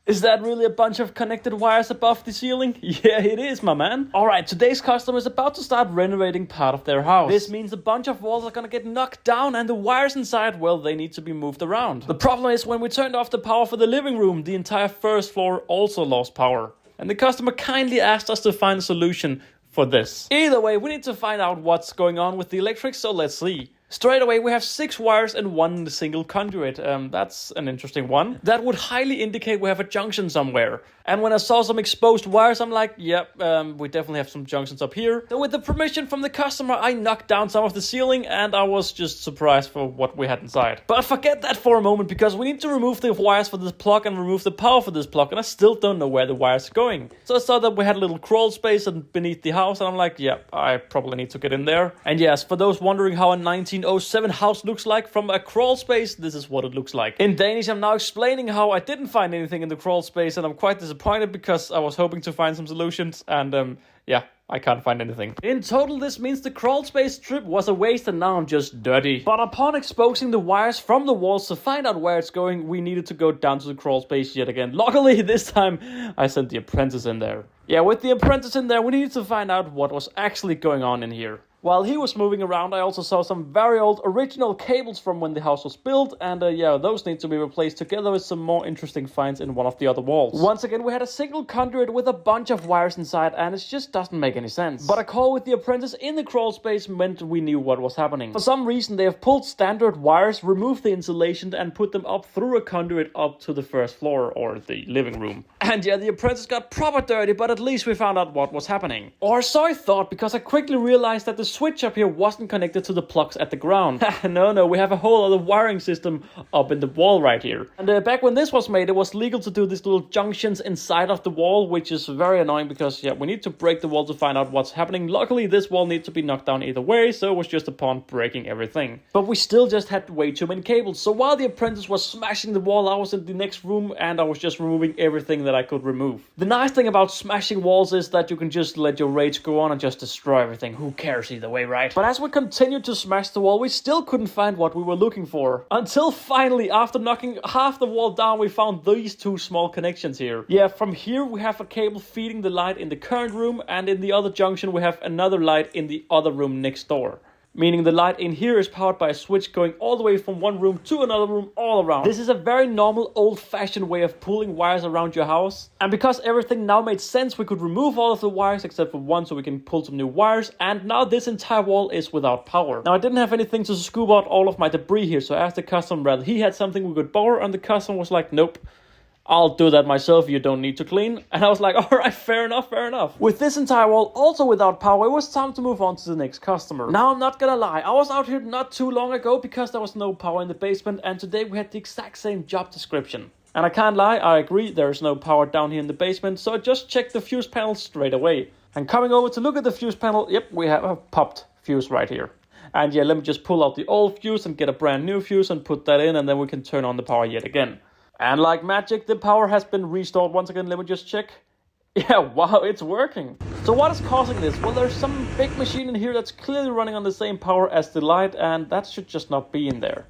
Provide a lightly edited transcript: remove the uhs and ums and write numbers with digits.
Is that really a bunch of connected wires above the ceiling? Yeah, it is, my man. Alright, today's customer is about to start renovating part of their house. This means a bunch of walls are gonna get knocked down and the wires inside, well, they need to be moved around. The problem is when we turned off the power for the living room, the entire first floor also lost power. And the customer kindly asked us to find a solution for this. Either way, we need to find out what's going on with the electric, so let's see. Straight away, we have 6 wires and one single conduit. That's an interesting one. That would highly indicate we have a junction somewhere. And when I saw some exposed wires, I'm like, yep, we definitely have some junctions up here. So with the permission from the customer, I knocked down some of the ceiling and I was just surprised for what we had inside. But forget that for a moment because we need to remove the wires for this plug and remove the power for this plug. And I still don't know where the wires are going. So I saw that we had a little crawl space beneath the house and I'm like, yep, I probably need to get in there. And yes, for those wondering how a 1907 house looks like from a crawl space, this is what it looks like. In Danish, I'm now explaining how I didn't find anything in the crawl space and I'm quite disappointed because I was hoping to find some solutions and yeah, I can't find anything. In total, this means the crawl space trip was a waste and now I'm just dirty. But upon exposing the wires from the walls to find out where it's going, we needed to go down to the crawl space yet again. Luckily, this time I sent the apprentice in there. Yeah, with the apprentice in there, we needed to find out what was actually going on in here. While he was moving around, I also saw some very old original cables from when the house was built, and yeah, those need to be replaced together with some more interesting finds in one of the other walls. Once again, we had a single conduit with a bunch of wires inside, and it just doesn't make any sense. But a call with the apprentice in the crawl space meant we knew what was happening. For some reason, they have pulled standard wires, removed the insulation, and put them up through a conduit up to the first floor, or the living room. And yeah, the apprentice got proper dirty, but at least we found out what was happening. Or so I thought, because I quickly realized that the switch up here wasn't connected to the plugs at the ground. No, we have a whole other wiring system up in the wall right here. And back when this was made, it was legal to do these little junctions inside of the wall, which is very annoying because, yeah, we need to break the wall to find out what's happening. Luckily, this wall needs to be knocked down either way, so it was just upon breaking everything. But we still just had way too many cables, so while the apprentice was smashing the wall, I was in the next room and I was just removing everything that I could remove. The nice thing about smashing walls is that you can just let your rage go on and just destroy everything. Who cares either way, right? But as we continued to smash the wall, we still couldn't find what we were looking for. Until finally, after knocking half the wall down, we found these 2 small connections here. Yeah, from here we have a cable feeding the light in the current room, and in the other junction we have another light in the other room next door. Meaning the light in here is powered by a switch going all the way from one room to another room all around. This is a very normal old-fashioned way of pulling wires around your house. And because everything now made sense, we could remove all of the wires except for one so we can pull some new wires. And now this entire wall is without power. Now I didn't have anything to scoop out all of my debris here, so I asked the customer whether he had something we could borrow, and the customer was like, nope. I'll do that myself, you don't need to clean. And I was like, alright, fair enough. With this entire wall also without power, it was time to move on to the next customer. Now, I'm not gonna lie, I was out here not too long ago because there was no power in the basement, and today we had the exact same job description. And I can't lie, I agree, there is no power down here in the basement, so I just checked the fuse panel straight away. And coming over to look at the fuse panel, yep, we have a popped fuse right here. And yeah, let me just pull out the old fuse and get a brand new fuse and put that in, and then we can turn on the power yet again. And like magic, the power has been restored once again. Let me just check. Yeah, wow, it's working. So what is causing this? Well, there's some big machine in here that's clearly running on the same power as the light, and that should just not be in there.